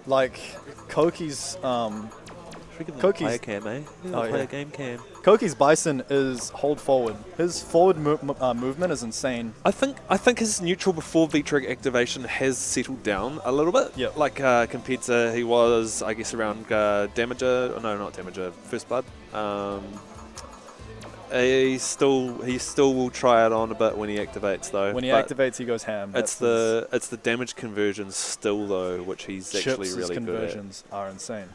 Like, Koukinz, Should we give them a player Koukinz, cam, eh? Player game cam. Koukinz Bison is hold forward. His forward movement is insane. I think his neutral before V-Trigger activation has settled down a little bit. Yeah. Like compared to he was, I guess, around Damager. No, not Damager. First Blood. He still will try it on a bit when he activates though. When he activates, he goes ham. It's the damage conversions still though, which he's actually Chips' really good at. conversions are insane.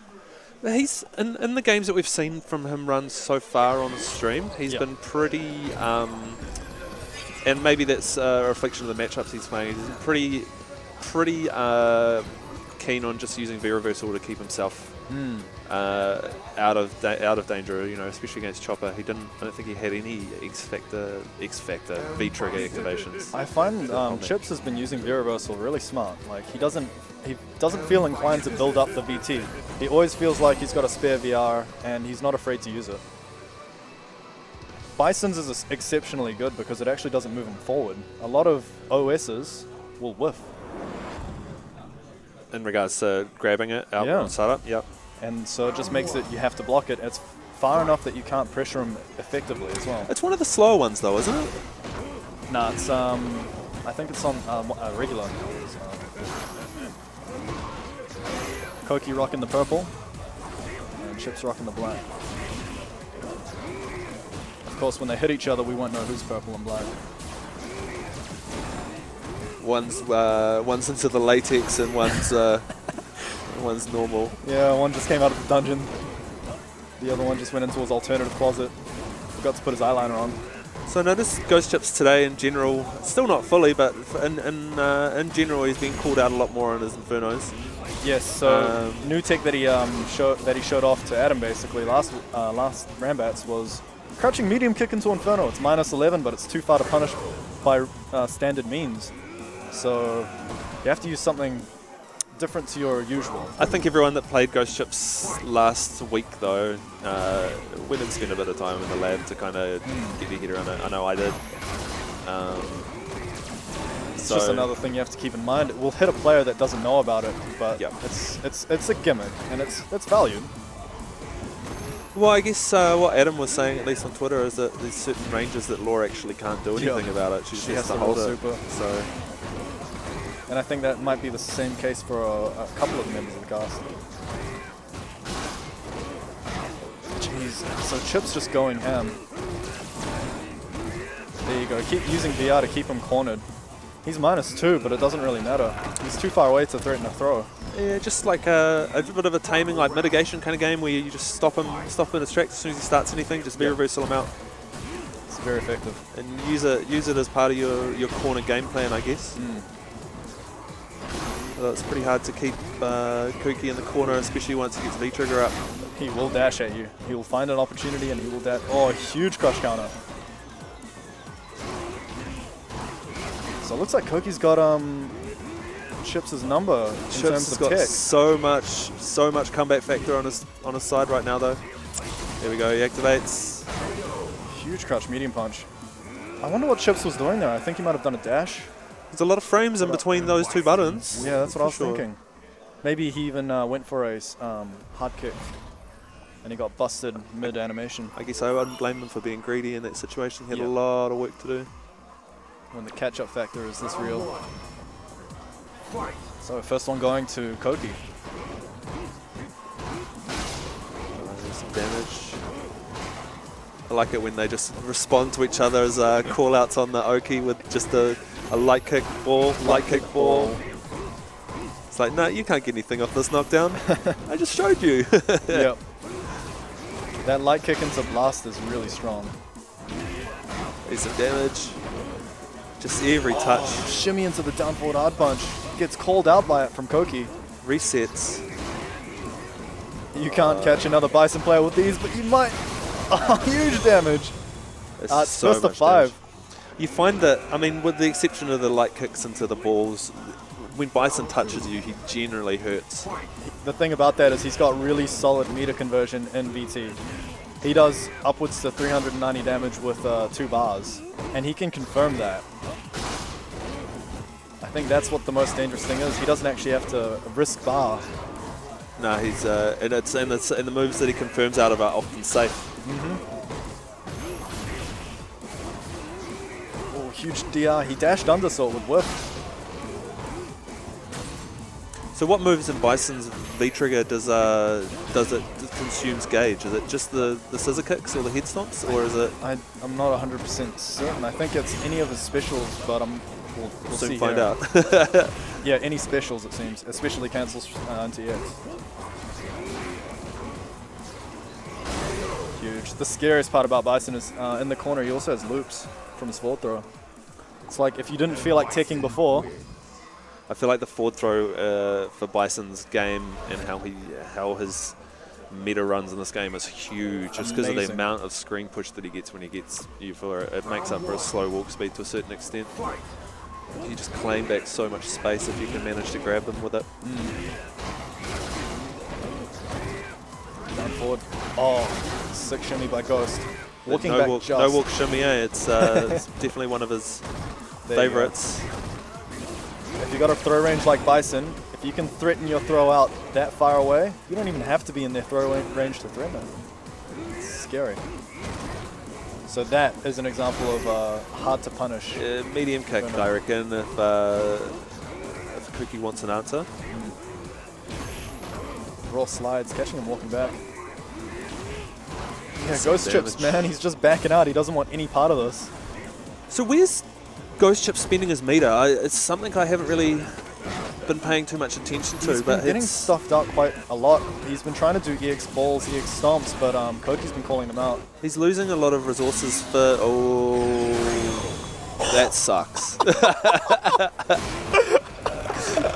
He's in the games that we've seen from him run so far on the stream. He's been pretty, and maybe that's a reflection of the matchups he's playing. He's pretty keen on just using V-Reversal to keep himself out of danger. You know, especially against Chopper. I don't think he had any X Factor V-Trigger activations. I find Chips has been using V-Reversal really smart. Like he doesn't feel inclined to build up the VT. He always feels like he's got a spare VR and he's not afraid to use it. Bison's is exceptionally good because it actually doesn't move him forward. A lot of OSs will whiff. In regards to grabbing it out on setup, yep. And so it just makes it, you have to block it. It's far enough that you can't pressure him effectively as well. It's one of the slower ones though, isn't it? Nah, it's, I think it's on regular. So. Koki rocking the purple, and Chips rocking the black. Of course, when they hit each other, we won't know who's purple and black. One's into the latex and one's normal. Yeah, one just came out of the dungeon. The other one just went into his alternative closet. Forgot to put his eyeliner on. So I noticed GhostChips today in general, still not fully, but in general he's been called out a lot more on his Infernos. Yes, so new tech that he showed off to Adam basically last Ranbats was crouching medium kick into Inferno. It's -11, but it's too far to punish by standard means. So you have to use something different to your usual. I think everyone that played GhostChips last week though went and spent a bit of time in the lab to kind of get your head around it. I know I did. It's just another thing you have to keep in mind. It will hit a player that doesn't know about it, but it's a gimmick and it's valued. Well, I guess what Adam was saying, at least on Twitter, is that there's certain ranges that Laura actually can't do anything about it. She has to hold it. Super. So. And I think that might be the same case for a couple of members of the cast. Jeez, so Chip's just going ham. There you go, keep using VR to keep him cornered. He's -2, but it doesn't really matter. He's too far away to threaten a throw. Yeah, just like a bit of a taming, like mitigation kind of game where you just stop him in his tracks as soon as he starts anything, just V-Reversal him out. It's very effective. And use it as part of your corner game plan, I guess. Although it's pretty hard to keep Kouki in the corner, especially once he gets V-Trigger up. He will dash at you. He will find an opportunity and he will dash. Oh, a huge crush counter. So it looks like Kouki's got Chips' number in terms of tech. So much comeback factor on his side right now though. There we go, he activates. Huge crush medium punch. I wonder what Chips was doing there. I think he might have done a dash. There's a lot of frames in between those two buttons. Yeah, that's what I was thinking. Maybe he even went for a hard kick and he got busted mid-animation. I guess I wouldn't blame him for being greedy in that situation. He had a lot of work to do. When the catch-up factor is this real. So first one going to Koki. There's some damage. I like it when they just respond to each other as call-outs on the Oki with just a light kick ball, light kick ball. It's like, no, you can't get anything off this knockdown. I just showed you. Yep. That light kick into blast is really strong. There's some damage. Just every touch. Shimmy into the down forward hard punch. Gets called out by it from Koki. Resets. You can't catch another Bison player with these, but you might. Oh, huge damage. It's so first to 5. Damage. You find that, I mean, with the exception of the light kicks into the balls, when Bison touches you, he generally hurts. The thing about that is he's got really solid meter conversion in VT. He does upwards to 390 damage with 2 bars, and he can confirm that. I think that's what the most dangerous thing is. He doesn't actually have to risk bar No, he's and the moves that he confirms out of are often safe. Oh, huge DR. He dashed under, so it would whip. So what moves in Bison's V trigger does it consumes gauge? Is it just the scissor kicks or the head stomps, or is it? I'm not 100% certain. I think it's any of his specials, but we'll Soon see find here. out. Yeah, any specials it seems, especially cancels into EX. Huge. The scariest part about Bison is in the corner he also has loops from his forward throw. It's like if you didn't feel like teching before. I feel like the forward throw for Bison's game and how his meta runs in this game is huge, just because of the amount of screen push that he gets when he gets you for it. It makes up for his slow walk speed to a certain extent. You just claim back so much space if you can manage to grab them with it. Down forward. Oh, sick shimmy by Ghost. Walking no back walk, just. no walk shimmy, eh? It's definitely one of his favorites. If you got a throw range like Bison, if you can threaten your throw out that far away, you don't even have to be in their throw range to threaten it. It's scary. So that is an example of hard to punish. Medium kick, I reckon, if Kouki wants an answer. Raw slides, catching him walking back. Yeah, Some GhostChips, damage. man, he's just backing out. He doesn't want any part of this. So where's GhostChips spending his meter? It's something I haven't really been paying too much attention to. He's but been getting stuffed out quite a lot. He's been trying to do EX balls, EX stomps, but Kouki's been calling them out. he's losing a lot of resources for... Oh, that sucks.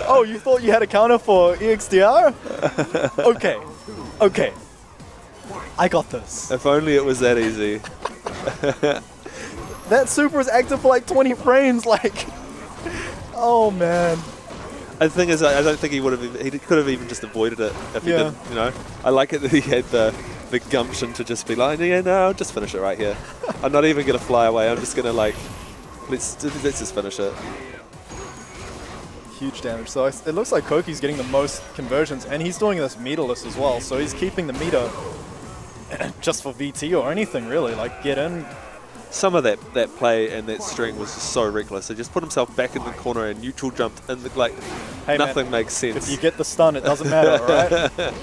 Oh, you thought you had a counter for EXDR? Okay. Okay. I got this. If only it was that easy. That super is active for like 20 frames, like... Oh, man. The thing is, I don't think he would have. He could have even just avoided it if he Yeah. didn't. You know, I like it that he had the gumption to just be like, yeah, no, I'll just finish it right here. I'm not even gonna fly away. I'm just gonna like, let's just finish it. Huge damage. So it looks like Kouki's getting the most conversions, and he's doing this meterless as well. So he's keeping the meter just for VT or anything really. Like get in. Some of that play and that string was just so reckless. He just put himself back in the corner and neutral jumped, and like Hey, nothing man, makes sense. if you get the stun, it doesn't matter, alright? There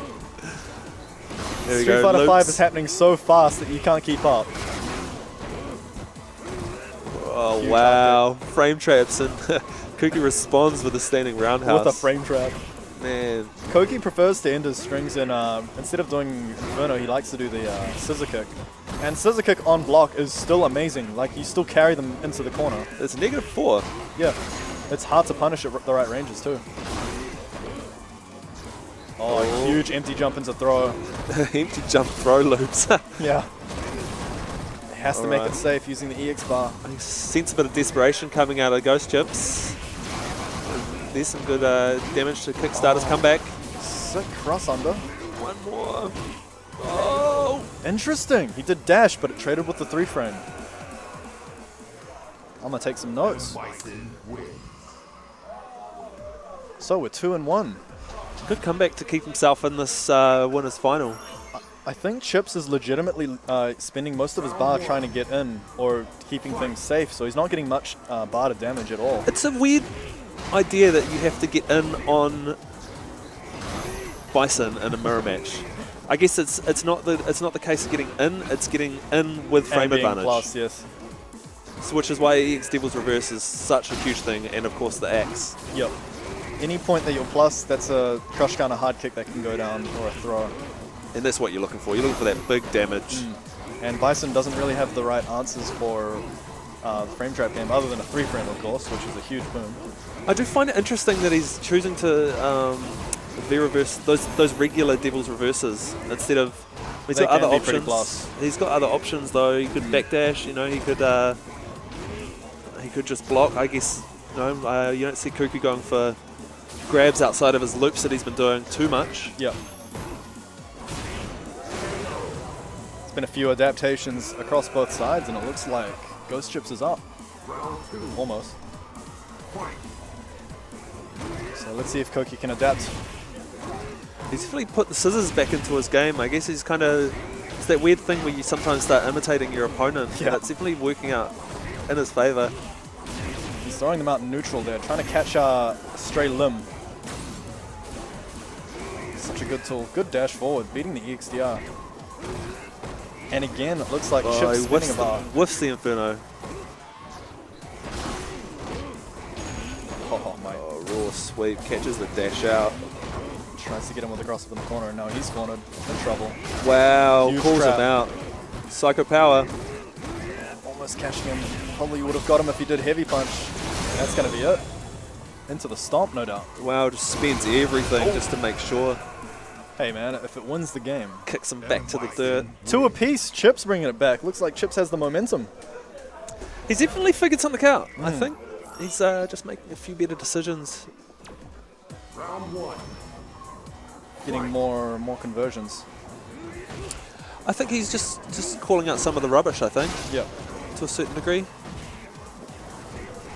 we Street go. Fighter 5 loops. is happening so fast that you can't keep up. Oh Huge wow! Frame traps, and Kouki responds with a standing roundhouse. With a frame trap. Man, Kouki prefers to end his strings in, instead of doing Inferno, he likes to do the scissor kick. And scissor kick on block is still amazing. Like, you still carry them into the corner. it's -4. Yeah. It's hard to punish at the right ranges, too. Oh, huge empty jump into throw. Empty jump throw loops. Yeah. Has to make Alright. it safe using the EX bar. I sense a bit of desperation coming out of GhostChips. There's some good damage to Kickstarter's comeback. Sick cross under. One more. Oh! Interesting. He did dash, but it traded with the 3 frame. I'm gonna take some notes. So we're 2-1. Good comeback to keep himself in this winners final. I think Chips is legitimately spending most of his bar trying to get in or keeping things safe, so he's not getting much bar to damage at all. It's a weird idea that you have to get in on Bison in a mirror match. I guess it's not the case of getting in; it's getting in with frame And being advantage. plus, yes. So which is why EX Devil's Reverse is such a huge thing, and of course the axe. Yep. Any point that you're plus, that's a crush counter hard kick that can go down or a throw. And that's what you're looking for. You're looking for that big damage. And Bison doesn't really have the right answers for the frame trap game, other than a 3 frame, of course, which is a huge boom. I do find it interesting that he's choosing to V-reverse those regular Devil's Reverses instead of... He's They got other can be pretty options. plus. He's got other options though. He could backdash. You know, he could just block. I guess you don't see Kouki going for grabs outside of his loops that he's been doing too much. Yep. It's been a few adaptations across both sides, and it looks like GhostChips is up. Almost. So let's see if Kouki can adapt. He's definitely put the scissors back into his game. I guess he's kind of, it's that weird thing where you sometimes start imitating your opponent. Yeah. And it's definitely working out in his favour. He's throwing them out in neutral there, trying to catch a stray limb. Such a good tool. Good dash forward, beating the EXDR. And again, it looks like Chip's spinning a bar. Whiffs the Inferno. Oh, mate. Oh, raw sweep, catches the dash out. Tries to get him with the crossover in the corner, and now he's cornered. In trouble. Wow, Huge calls trap. him out. Psycho power. Almost catching him. Probably would have got him if he did heavy punch. And that's going to be it. Into the stomp, no doubt. Wow, just spends everything just to make sure. Hey, man, if it wins the game. Kicks him back to the dirt. 2 apiece. Chip's bringing it back. Looks like Chips has the momentum. He's definitely figured something out, I think. He's just making a few better decisions. Round 1. Getting more conversions. I think he's just calling out some of the rubbish, I think, Yeah. to a certain degree.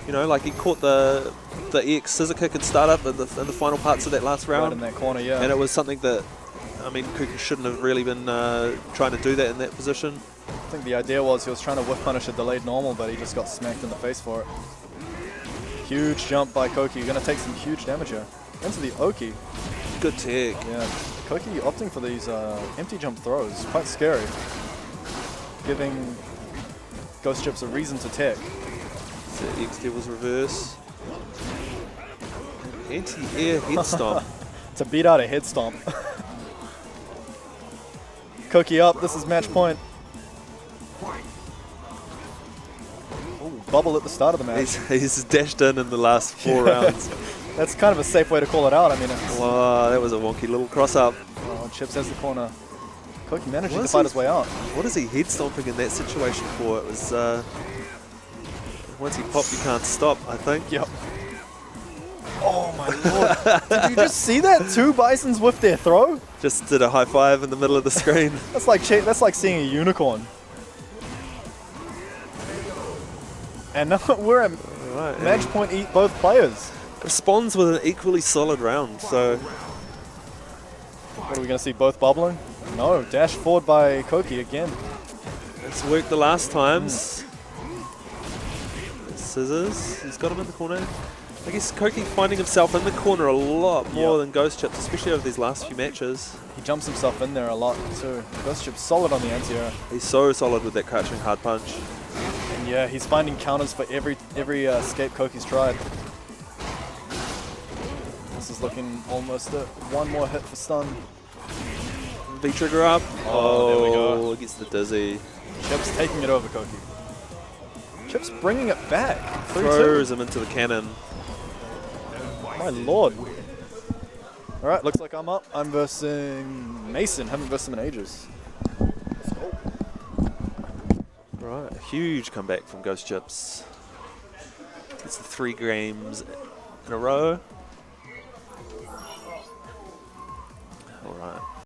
You know, like he caught the EX scissor kick and startup in the final parts of that last Right round. in that corner, yeah. And it was something that, I mean, Koukinz shouldn't have really been trying to do that in that position. I think the idea was he was trying to whiff punish a delayed normal, but he just got smacked in the face for it. Huge jump by Koki. You're going to take some huge damage here. Into the Oki. Good tag. Yeah, Koki opting for these empty jump throws. Quite scary. Giving GhostChips a reason to tech. So EX Devil's reverse. Anti-air head stomp. To beat out a head stomp. Koki up. This is match point. Ooh, bubble at the start of the match. He's dashed in the last 4 rounds. That's kind of a safe way to call it out. I mean, it's, Wow, that was a wonky little cross-up. oh, Chips has the corner. Koki managing to fight his way out. What is he head stomping in that situation for? It was, once he popped, you can't stop, I think. Yep. Oh my lord. Did you just see that? 2 Bisons with their throw? Just did a high five in the middle of the screen. That's like seeing a unicorn. And now we're at Right, match point eat both players. responds with an equally solid round, so What are we going to see? Both bubbling? No. Dash forward by Koki again. it's worked the last times. Scissors, he's got him in the corner. I guess Koki finding himself in the corner a lot more than GhostChips, especially over these last few matches. He jumps himself in there a lot too. GhostChips solid on the anti-air. He's so solid with that crouching hard punch. And yeah, he's finding counters for every escape Koki's tried. This is looking almost at 1 more hit for stun. V-trigger up. Oh, there we go. Gets the dizzy. Chips taking it over Koki. Chips bringing it back. 3-2. Throws him into the cannon. My lord. Alright, looks like I'm up. I'm versing Mason. Haven't versed him in ages. Right, a huge comeback from GhostChips. It's the 3 games in a row. All right.